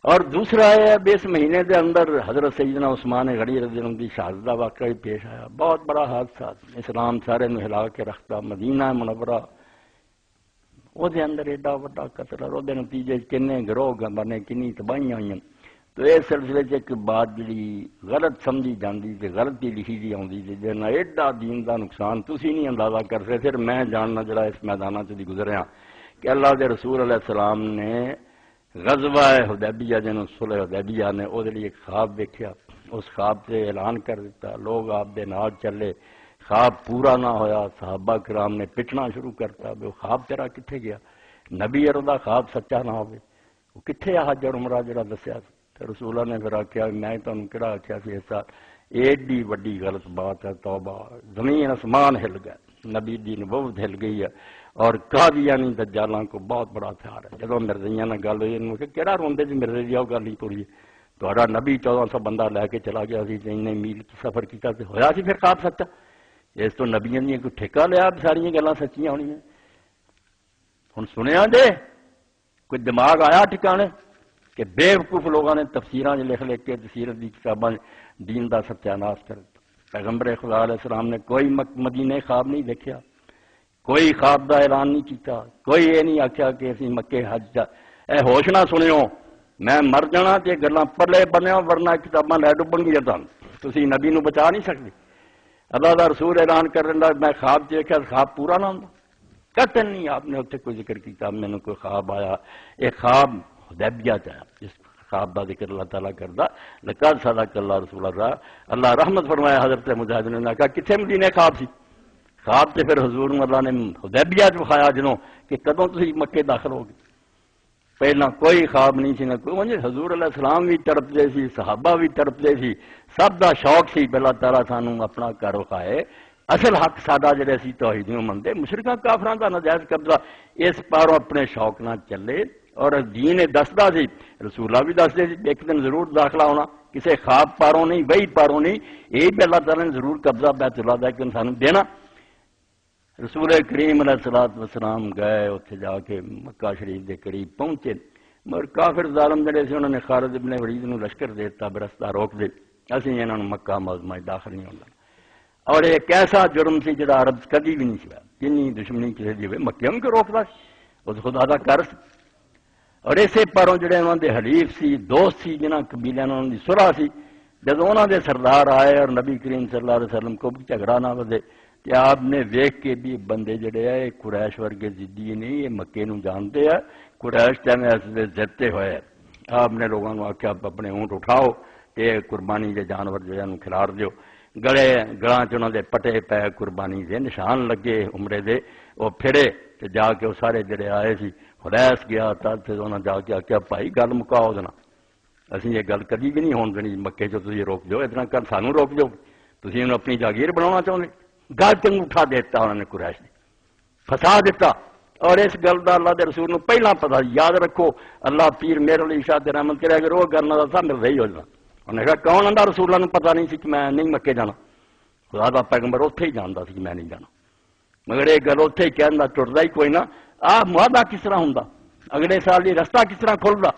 اور دوسرا ہے اب اس مہینے کے اندر حضرت سیدنا عثمان غنی رضی اللہ عنہ کی شہادت کا واقعہ بھی پیش آیا. بہت بڑا حادثہ، اسلام سارے نو ہلا کے رکھتا. مدینہ منورہ وہ دے اندر ایڈا وڈا قتل اور وہ نتیجے کنے گروہ بنے، کنی تباہیاں ہوئی. تو اس سلسلے ایک بات جی غلط سمجھی جاتی تے غلطی لکھی جی آتی جی نہ ایڈا دین کا نقصان تسی نہیں اندازہ کر سکتے. پھر میں جاننا جڑا اس میدانہ سے گزریا کہ اللہ کے رسول علیہ السلام نے غزوہ حدیبیہ جنہوں صلح حدیبیہ نے وہ ایک خواب دیکھا. اس خواب سے اعلان کر دیتا، لوگ آپ دے نال چلے، خواب پورا نہ ہویا، صحابہ کرام نے پٹنا شروع کرتا وہ خواب تیرا کتنے گیا؟ نبی اردا خواب سچا نہ ہوئے وہ کتنے حج اور عمرہ جڑا دسیا. رسول نے پھر آخیا میں تمہیں کہڑا آخیا سی اس سال ایڈی وڈی غلط بات ہے. توبہ، زمین آسمان ہل گیا، نبی دی نبوت ہل گئی ہے. اور قادیانی دجالاں کو بہت بڑا ہتھیار ہے. جب مرزیاں نہ گل ہوئی انہوں کہ کہڑا روندے جی مرزے دی گل ہی پوری تھوڑا نبی 1400 بندہ لے کے چلا گیا سی انہیں میل سفر کیا ہوا سی پھر خواب سچا. اس تو نبیاں دی کوئی ٹھیکہ لیا ساری گلاں سچیاں ہونیاں. ہن سنیا جے کوئی دماغ آیا ٹھکانے کہ بے وقوف لوگوں نے تفسیراں لکھ کے تفسیر دی کتاباں دین دا ستیاناش کر دتا. پیغمبر خدا علیہ السلام نے کوئی مدینے خواب نہیں دیکھا، کوئی خواب دا اعلان نہیں کیتا، کوئی یہ نہیں آخیا کہ اسی مکے حج جا. اے ہوش نہ سنیو میں مر جانا تے گلاں پلے بنیا ورنہ کتاباں لے ڈبن گیا تسی نبی نو بچا نہیں سکتے. اللہ دا رسول اعلان کر رہا میں خواب دیکھا، خواب پورا نہ ہوندا. قطعاً نہیں آپ نے اتنے کوئی ذکر کیتا مینوں کوئی خواب آیا. ایک خواب حدیبیہ چ آیا جس خواب کا ذکر اللہ تعالیٰ کرتا. لقد صدق اللہ رسول اللہ، اللہ رحمت فرمایا حضرت مجاہد نے کہا کتنے مدینے خواب سی؟ خواب سے پھر حضور اللہ نے حدیبیہ دکھایا جنوں کہ کدوں تسی مکے داخل ہو گئے. پہلا کوئی خواب نہیں سی نہ کوئی. حضور علیہ السلام بھی تڑپتے سی، صحابہ بھی تڑپتے سی، سب دا شوق سی کہ اللہ تعالیٰ سانوں اپنا گھر وکھائے. اصل حق ساڈا جڑے سی توحیدیوں منتے مشرکاں کافراں دا ناجائز قبضہ اس پاروں اپنے شوق نہ چلے. اور دین دستا سی، رسولہ بھی دستے سی ایک دن ضرور داخلہ ہونا، کسی خواب پاروں نہیں وہی پاروں نہیں. یہ بھی اللہ تعالیٰ نے ضرور قبضہ بیت اللہ دا ایک انسان دینا. رسول کریم علیہ الصلوۃ والسلام گئے اتنے جا کے مکہ شریف کے قریب پہنچے مگر کافر ظالم جڑے سی انہوں نے خالد ابن ولید نو لشکر دیتا برستہ روک دے اسی انہوں نے مکہ معظمہ داخل نہیں ہونا. اور ایک ایسا جرم سی جڑا عرب کدی بھی نہیں سوا جنی دشمنی کسی دی ہوئے مکے ان کو روکتا اس خدا دا کر. اور اسے پاروں جڑے انہوں دے حلیف سی دوست سی جنہ قبیلے انہوں دی صلح سی جب انہوں دے سردار آئے اور نبی کریم صلی اللہ علیہ وسلم کو بھی جھگڑا نہ بدے کہ آپ نے ویکھ کے بھی بندے جڑے ہیں قریش ورگے ضدی نہیں، یہ مکے نو جانتے ہیں. قریش ٹائم ایسے زدتے ہوئے آپ نے لوگوں کو آخیا اپنے اونٹ اٹھاؤ کہ قربانی کے جانور جہاں کھلار دیو. گڑاں چ انہوں دے پٹے پے قربانی دے نشان لگے عمرے دے. وہ پھرے تے جا کے وہ سارے جڑے آئے سی خلیس گیا تب پھر انہوں نے جا کے آخیا بھائی گل مکاؤ دینا اسی یہ گل کدی بھی نہیں ہون دینی مکے چ تھی روک دو اتنا کل سانوں روک دو تھی انہوں اپنی جاگیر بنانا چاہتے. گل چنگ اٹھا دیتا انہوں نے قریش نے پھسا دیتا. اور اس گل کا اللہ کے رسول نے پہلا پتا یاد رکھو اللہ پیر میرے لیے شاہ رحمت کرے اگر وہ گل نہ دسا میرے رہی ہو جانا. انہوں نے کہا کون آدھا رسولوں نے پتا نہیں سی کہ میں نہیں مکے جانا. خدا دا پیغمبر اتنے ہی جانتا سی کہ میں نہیں جانا مگر یہ گل اتنے ہی کہنا ٹرتا ہی کوئی نہ. معاہدہ کس طرح ہوں اگلے سال یہ رستہ کس طرح کھلتا.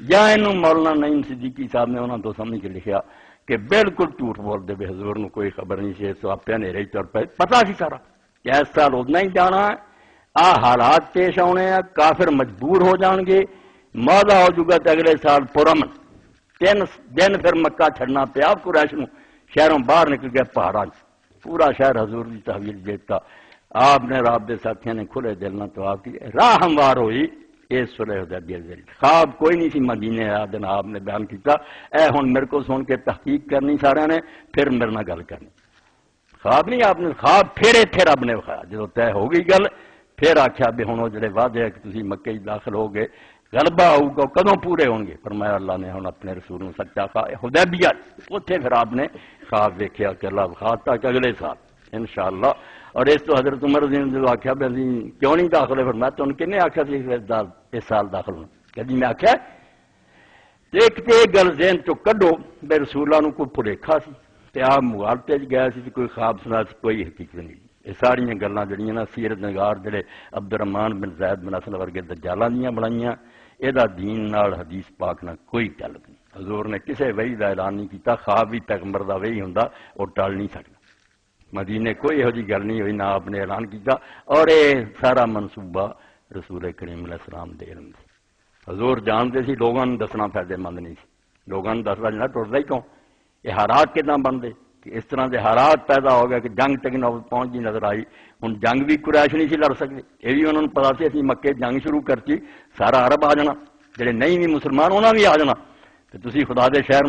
یا انہوں مولانا نعیم صدیقی صاحب نے انہوں تو سمجھ کے لکھا کہ بالکل جھوٹ بول دے بے حضور نو کوئی خبر نہیں سی تو آپ نیرے ہی تر پے پتا سی سارا کہ اس سال ادنا ہی جانا ہے. حالات پیش آنے ہیں کافر مجبور ہو جان گے معاہدہ ہو جائے گا تو اگلے سال پرامن 3 دن پھر مکہ چھڑنا پیا قریش نو شہروں باہر نکل گیا پہاڑوں پورا شہر حضور کی تحویل دیتا. آپ نے رب کے ساتھیوں نے کھلے دل نہ تو آپ کی راہ ہموار ہوئی. اس صلح حدیبیہ خواب کوئی نہیں سی مدینے دن آپ نے بیان کیتا. اے ہن میرے کو سن کے تحقیق کرنی سارے نے پھر میرے نہ گل کرنی. خواب نہیں آپ نے خواب پھر اتنے رب نے وکھایا جب طے ہو گئی گل پھر آخیا بھی ہوں وہ جڑے وعدے کہ تھی مکے داخل ہو گئے غلبہ ہوگا کدوں پورے ہون گے. فرمایا اللہ نے ہوں اپنے رسول سچا حدیبیہ اتنے پھر آپ نے خواب دیکھا کہ اللہ وکھاتا کہ اگلے سال انشاءاللہ. اور اس تو حضرت عمر رضی اللہ عنہ آخیا بھی کیوں نہیں داخل ہے. میں تو کنے آخیا سی اس سال داخل ہونا کدی میں آخیا ایک تو یہ گل ذہن چو کڈو بے رسولوں کوئی بھلیکھا سی آپ مغالطے گیا سی کوئی خواب سنا سی کوئی حقیقت نہیں. یہ ساری گلاں جڑیاں نا سیرت نگار جڑے عبد الرحمان بن زید بن اسلم ورگے دجالاں دیاں بنائیاں یہ دین نال حدیث پاک نہ کوئی تعلق نہیں. حضور نے کسی وحی کا اعلان نہیں کیتا، خواب بھی پیغمبر کا وحی ہوں وہ ٹل نہیں سکتا. مدینے کوئی یہو جی گل نہیں ہوئی، نہ آپ نے اعلان کیتا. اور یہ سارا منصوبہ رسول کریم علیہ السلام دے علم سی. حضور جانتے سی لوگوں نے دسنا فائدے مند نہیں سی. لوگوں نے دسنا جنا ٹوٹتا ہی کیوں، یہ حالات کتنا بنتے کہ اس طرح کے حالات پیدا ہو گئے کہ جنگ تک نوبت پہنچ گئی نظر آئی. ہوں جنگ بھی قریش نہیں سی لڑ سکتے، یہ بھی انہوں نے پتا سی اسی مکے جنگ شروع کرتی سارا عرب آ جانا، جڑے نہیں بھی مسلمان انہوں نے بھی آ جانا، تو تسی خدا دے شہر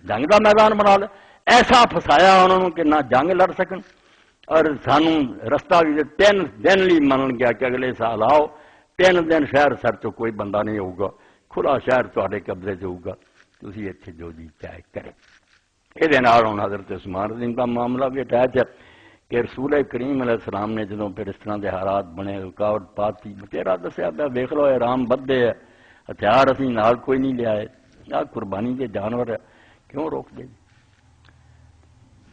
جنگ کا میدان بنا لے. ایسا فسایا انہوں نے کہ نہ جنگ لڑ سکن. اور سانو رستہ بھی 3 دن لی من گیا کہ اگلے سال آؤ، 3 دن شہر سر چ کوئی بندہ نہیں ہوگا، کھلا شہر تے قبضے سے ہوگا، تسی اتنے جو جی چاہے کرے. یہ ہوں حضرت عثمان رضی کا معاملہ بھی اٹیچ ہے کہ رسول کریم علیہ السلام نے جدوں پھر اس طرح کے حالات بنے، رکاوٹ پاتی، تیرا دسیا پہ ویخ لو رام بدے ہے، ہتھیار اسی نال کوئی نہیں لیا ہے، آ قربانی کے جانور ہے، کیوں روک دے؟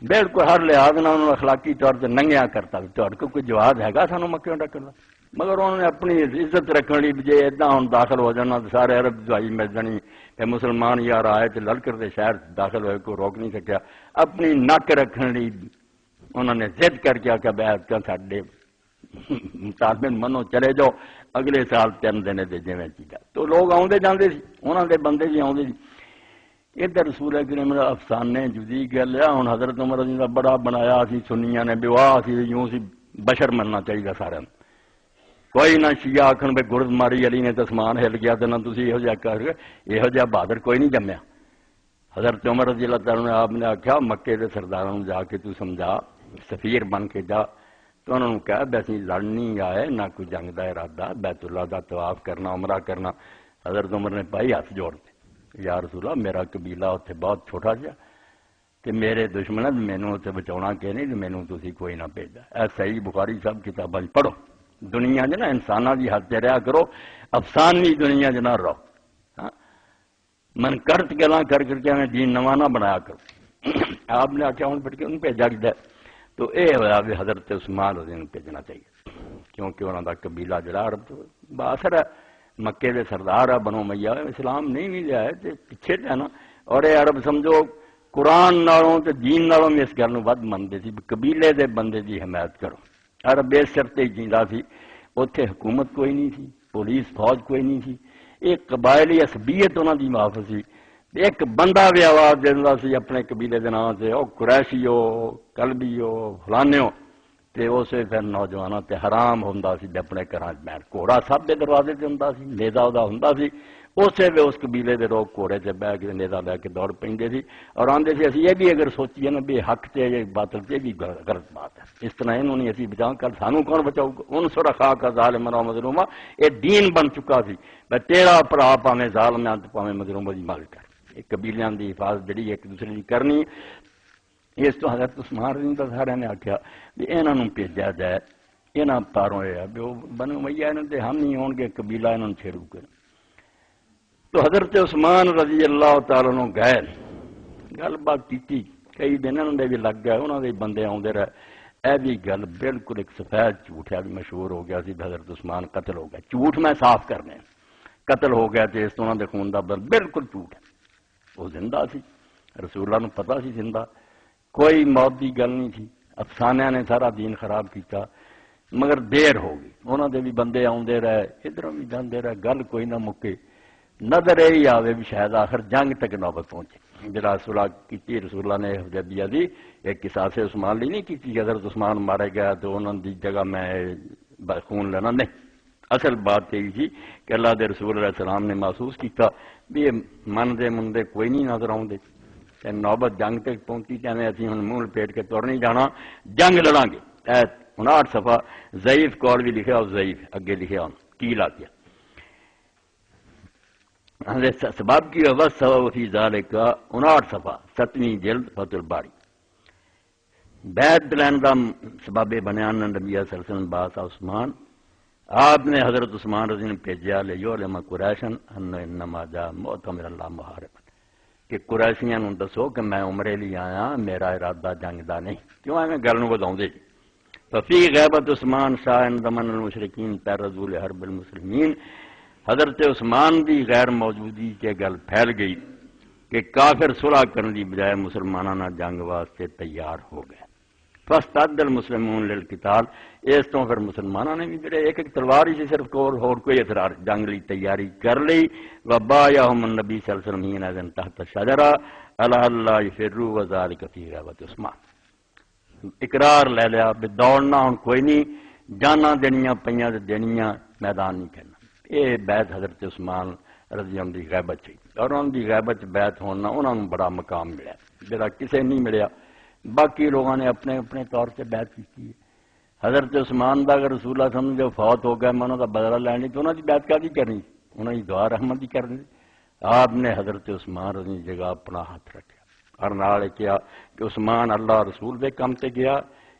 بالکل ہر لحاظ نہ انہوں نے اخلاقی طور سے ننگیا کرتا بھی کو کوئی جواز ہے گا سانو مکیوں ڈکن کا. مگر انہوں نے اپنی عزت رکھنے لی جی اتنا ہوں داخل ہو جانا تو سارے عرب دوائی مل جانی کہ مسلمان یار آئے تو لڑکر کے شہر داخل ہوئے کوئی روک نہیں سکیا. اپنی نک رکھنے لی انہوں نے ضد کر کے آ بیعت کا ساڈے مطالبے منو چلے جاؤ اگلے سال 3 دن دے جویں چیزا. تو لوگ آتے جاندے سی، انہوں دے بندے بھی آتے سی. ادھر رسول کریم افسانے جدی گل ہے. ہوں حضرت عمر رضی اللہ بڑا بنایا سی سنیاں نے بواہ سی یوں سی بشر مننا چاہیے سارا. کوئی نہ شیعہ آخن بے گرد ماری علی نے تو اسمان ہل گیا تو نہ تسی یہو جہا کر یہو جہا بہادر کوئی نہیں جمیا. حضرت عمر رضی اللہ تعالیٰ نے آپ نے آخیا مکے کے سرداروں جا کے تو سمجھا سفیر بن کے جا. تو انہوں نے کہا بے اسی لڑنی آئے نہ کوئی جنگ کا ارادہ، بیت اللہ کا طواف کرنا عمرہ کرنا. حضرت عمر نے پائی ہاتھ جوڑتے یا رسول اللہ میرا قبیلہ اتنے بہت چھوٹا سا کہ میرے دشمن مینوں اتنے بچاؤنا کہ نہیں مینوں تسی کوئی نہ بھیجا. اے صحیح بخاری سب کتاباں پڑھو. دنیا نا انسانوں کی حد سے رہا کرو، افسانوی دنیا نہ رہو. من کرت گلاں کر کر کے ہمیں دین نواں نہ بنایا کرو. آپ نے آخیا ہوں پڑھ کے انہوں بھیجا گیا تو یہ ہوا بھی حضرت عثمان رضی اللہ بھیجنا چاہیے کیونکہ انہوں کا قبیلہ جڑا عرب تو باثر ہے، مکے کے سردار ہے، بنو میاں اسلام نہیں بھی لیا ہے پیچھے ہے نا. اور یہ عرب سمجھو قرآن نالوں تے دین نالوں میں اس گل ود منتے سی قبیلے دے بندے دی حمایت کرو. عرب اس شرط ہی جیندا سی، اتنے حکومت کوئی نہیں سی، پولیس فوج کوئی نہیں سی، ایک قبائلی عصبیت انہوں دی معاف سی. ایک بندہ بھی آواز دینا سی اپنے قبیلے کے نام سے، وہ قریشی ہو کلبی ہو فلانے ہو، تے اسے پھر نوجوانوں تے حرام ہوندا سی اپنے گھراں بیٹھ. گھوڑا سب کے دروازے تے ہوندا سی، نیزا وہدا ہوندا سی، اسے بھی اس قبیلے دے لوگ گھوڑے تے بہ کے نیزا لے کے دوڑ پیندے سی. اور آندے سی اسی یہ بھی اگر سوچیے نا بھی حق تے یا باطل تے بھی غلط بات ہے، اس طرح انہوں نے اسی بچاؤ کر سانو کون بچاؤ گا. ان سرخا کا ظالم و مظلومہ یہ دین بن چکا سی میں تیرا بھرا پاویں ظالم ہے پاویں مظلوم دی مال کر. یہ قبیلیاں دی حفاظت جڑی ایک دوسرے کی کرنی. اس تو حضرت عثمان رضی اللہ سارے نے آخیا بھی انہوں نے بھیجا جائے یہاں پاروں یہ بھی وہ بنو میاں انہوں نے ہم نہیں ہون گے قبیلہ انہوں نے چھیڑو کر. تو حضرت عثمان رضی اللہ تعالیٰ نے گئے گل بات کی کئی دن انہوں نے بھی لگ گئے انہوں نے بندے آتے رہے. اے بھی گل بالکل ایک سفید جھوٹ ہے بھی مشہور ہو گیا سی حضرت عثمان قتل ہو گیا. جھوٹ میں صاف کرنے قتل ہو گیا تو اس طرح کے خون کا بالکل جھوٹ ہے. وہ زندہ سی، رسول اللہ نے پتا سی زندہ، کوئی موت کی گل نہیں تھی. افسانیاں نے سارا دین خراب کیتا مگر دیر ہو گئی. انہوں نے بھی بندے آتے رہے ادھر بھی جانے رہے گل کوئی نہ مکے. نظر یہی آئے بھی شاید آخر جنگ تک نوبت پہنچے. جڑا صلح کی رسول اللہ نے حدیبیہ دی ایک قصاص عثمان لی نہیں کی حضرت عثمان مارے گیا تو انہوں دی جگہ میں خون لینا نہیں. اصل بات یہی تھی کہ اللہ دے رسول علیہ السلام نے محسوس کیتا بھی من دے مندے کوئی نہیں نظر آؤندے تے نوبت جنگ تک پہنچی کہنے اسی ہن منہ لپیٹ کے تر نہیں جانا جنگ لڑاں گے. 59 صفحہ ضعیف قول بھی لکھا اور ضعیف اگے لکھا کی لا دیا. سباب کی وصف فی ذالک 59 صفحہ 7ویں جلد فتح الباری. بیعت دلائن کا سباب بیان نبی صلی اللہ علیہ وسلم باس عثمان آپ نے حضرت عثمان رضی نے بھیجا لیعلم قریشن انما جاء معتمر اللہ محارب کہ قریشیاں نوں دسو کہ میں عمرے لیے آیا میرا ارادہ جنگ دا نہیں. کیوں ایویں گل نوں وداؤندے جی. ففی غیبت عثمان شاہ دمن المشرکین ترزول حرب المسلمین حضرت عثمان دی غیر موجودی کے گل پھیل گئی کہ کافر صلح کرنے دی بجائے مسلمانوں نہ جنگ واسطے تیار ہو گئے. فاستعد المسلمون للقتال، اس تو پھر مسلمانوں نے بھی جڑے ایک ایک تلوار ہی صرف اور کوئی اثرار جنگ لی تیاری کر لی. وبایعهم النبی صلی اللہ علیہ وسلم حين تحت الشجرہ الا اللہ یفروا وذلک فی غیبۃ عثمان. اقرار لے لیا بھی دوڑنا ہوں کوئی نہیں، جانا دنیا پئیاں تے دنیا، میدان نہیں کرنا. یہ بیعت حضرت عثمان رضی اللہ عنہ دی غیبت تھی، اور انہوں دی غیبت بیعت ہونا انہوں نے بڑا مقام ملیا جڑا کسے نہیں ملیا. باقی لوگوں نے اپنے اپنے طور سے بیعت کی ہے. حضرت عثمان دا اگر رسول اللہ صلی اللہ علیہ وسلم جو فوت ہو گئے میں انہوں کا بدلہ لینی تو انہوں کی بیعت کا کرنی، انہوں کی دعا رحمت ہی کرنی. آپ نے حضرت عثمان رضی جگہ اپنا ہاتھ رکھا اور نال کیا کہ عثمان اللہ رسول دے کم تے گیا،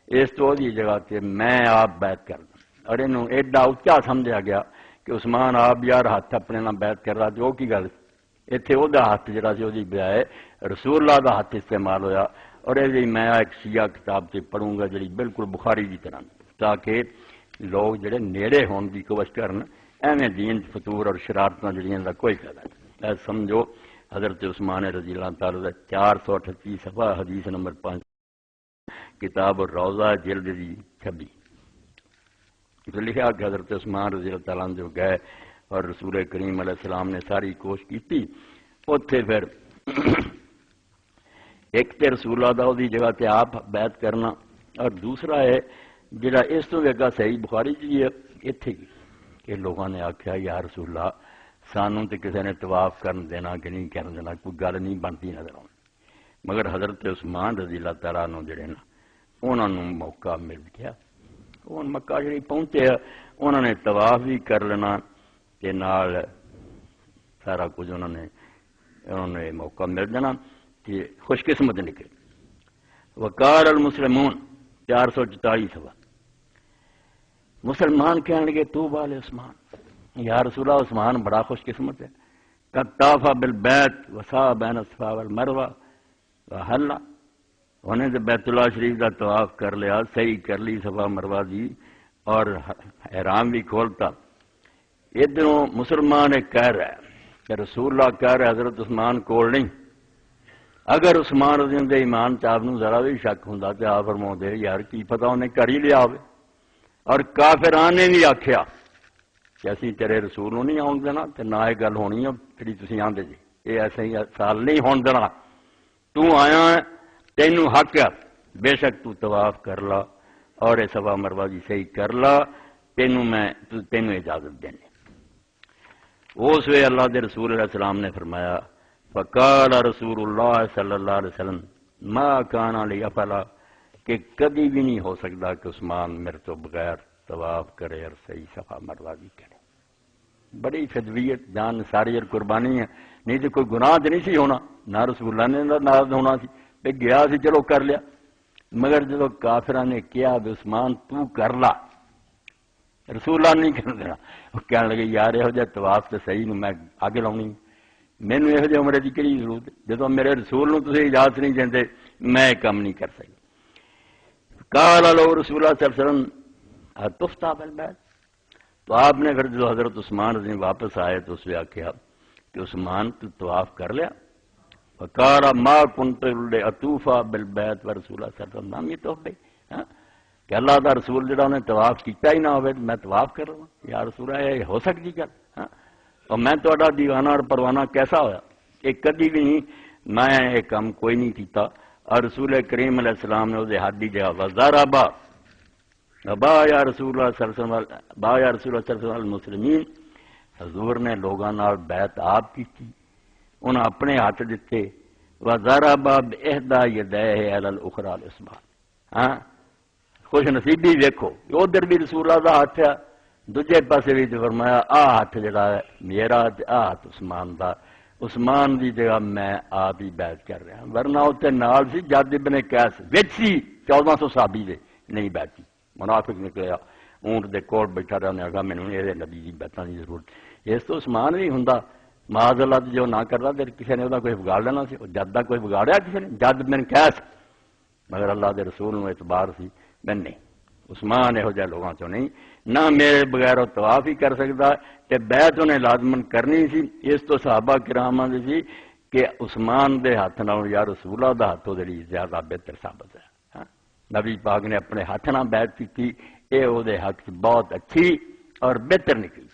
اس تو دی جگہ تے میں آپ بیعت کر دوں. اور انہوں ایڈا اچا سمجھا گیا کہ عثمان آپ یار ہاتھ اپنے نال بیعت کر رہا جو کی گل اتنے وہ ہاتھ جڑا سی وہ بجائے رسول اللہ دا ہاتھ استعمال ہویا. اور یہ میں ایک شیعہ کتاب سے پڑھوں گا جڑی بالکل بخاری کی طرح، تاکہ لوگ جڑے نیڑے ہون کی کوشش کرن، ایویں دین فطور اور شرارتاں جڑیاں دا کوئی فائدہ نہیں. سمجھو حضرت عثمان رضی اللہ تعالی 438 صفحہ حدیث نمبر 5 کتاب الروضہ جلد 26 لکھا کہ حضرت عثمان رضی اللہ تعالیٰ جو گئے اور رسول کریم علیہ السلام نے ساری کوشش کی. اتنے پھر ایک تے رسول اللہ دا دی جگہ تے آپ بیعت کرنا، اور دوسرا ہے جڑا اس تو اگا صحیح بخاری جی ہے اتنے کہ لوگوں نے آخیا یا رسول اللہ سانوں تے کسی نے طواف کرن دینا کہ نہیں کرن دینا کوئی گل نہیں بنتی نظر آؤں. مگر حضرت عثمان رضی اللہ تعالیٰ عنہ جڑے نا انہوں نے موقع مل گیا، وہ مکہ جڑی پہنچے انہوں نے طواف بھی کر لینا تے نال سارا کچھ انہوں نے موقع مل جانا کہ خوش قسمت نکلے. وقال المسلمون 444 صفحہ مسلمان کہنے لگے طوبی لعثمان، یا رسول اللہ عثمان بڑا خوش قسمت ہے. قد طاف بالبیت وسعى بین الصفا والمروہ وحلّ، انہیں تو بیت اللہ شریف کا طواف کر لیا، صحیح کر لی صفا مروہ دی اور احرام بھی کھولتا. ادھروں مسلمان ایک کہہ رہا ہے کہ رسول اللہ کہہ رہے حضرت عثمان کول نہیں. اگر عثمان رضی اللہ عنہ ایمان چاپ نو ذرا بھی شک ہوندا تے آپ فرماؤندے یار کی پتہ انہیں کر ہی لیا ہوئے. اور کافران نے بھی آکھیا کہ اسی تیرے رسول نو نہیں آن دینا تے نہ یہ گل ہونی ہے جڑی تسی آندے جی یہ ایسے ہی سال نہیں ہون دینا. تو آیا تینوں حق ہے بے شک تو طواف کر لا اور یہ صفا مروہ دی صحیح کر لا، تینوں اجازت دینے. اس وے اللہ دے رسول علیہ السلام نے فرمایا فقال رسول اللہ صلی اللہ علیہ وسلم ما کان لیفعل، کہ کبھی بھی نہیں ہو سکتا کہ عثمان میرے تو بغیر طواف کرے اور صحیح صفا مروہ بھی کرے. بڑی فدویت جان ساری اور قربانی ہے، نہیں تو کوئی گناہ تو نہیں سی ہونا، نہ رسول اللہ نے ناراض ہونا سی کہ گیا سی چلو کر لیا. مگر جب کافران نے کیا بھی عثمان تو کر لا، رسول اللہ نہیں کر دینا. وہ کہنے لگے یار یہ جہ طواف سے صحیح میں آگے لاؤنی، مینو یہ جہ عمرے کی کہڑی ضرورت ہے جب میرے رسول نو تسی اجازت نہیں دیندے میں کام نہیں کر سکتا. قال لو رسول اللہ صلی اللہ علیہ وسلم تفتح بالبیت، تو آپ نے پھر جو حضرت عثمان رضی واپس آئے تو اس نے کہا کہ عثمان تو طواف کر لیا. فقال ما كنت لأطوف بالبیت ورسول اللہ صلی اللہ علیہ وسلم لم يطف به، کہ اللہ دا رسول جڑا نے طواف کیتا ہی نہ ہوئے میں طواف کر رہا ہوں. یا رسول اللہ یہ ہو سکتی گل؟ اور میں تہاڈا دیوانہ اور پروانہ کیسا ہویا؟ ایک کدی بھی نہیں میں یہ کام کوئی نہیں کیتا. اور رسول کریم علیہ السلام نے اسے ہاتھ دی جگہ وزاربا با یا رسول اللہ صلی اللہ علیہ وسلم با یا رسول اللہ صلی اللہ علیہ وسلم المسلمین، حضور نے لوگاں نال بیعت آپ کی تھی، انہاں اپنے ہاتھ دیتے. وزاربا باحدى يديه على الاخرى الاسباط. خوش نصیبی دیکھو ادھر بھی رسول اللہ دا ہاتھ ہے، دوجے پاسے بھی فرمایا ہاتھ جڑا ہے میرا ہاتھ عثمان دا، عثمان دی جگہ میں آپ ہی بیعت کر رہا ہوں. ورنہ اتنے نال سی جد ابن قیس وچ سی 1400 صحابی دے نہیں بیعت کی. منافق نکلیا اونٹ دے کوٹ بیٹھا رہا، نے آگا مینوں یہ نبی دی بیعتاں دی ضرورت. اس تو عثمان بھی ہوندا معاذ اللہ جو نہ کرتا پھر کسی نے وہ کوئی بگاڑ لینا سی. جد کا کوئی بگاڑیا کسی نے؟ جد ابن قیس. مگر اللہ دے رسول نو اعتبار سی میں نہیں عثمان یہو جہے لوگوں چوں نہیں، نہ میرے بغیر وہ طواف ہی کر سکتا تے بیعت انہیں لازمن کرنی سی۔ اس تو صحابہ کراماں دی سی کہ عثمان دے ہاتھ نال یا رسول اللہ دا ہاتھ دے لیے زیادہ بہتر ثابت ہے۔ ہاں؟ نبی پاک نے اپنے ہاتھ نال بیعت کی، اے او دے حق بہت اچھی اور بہتر نکلی۔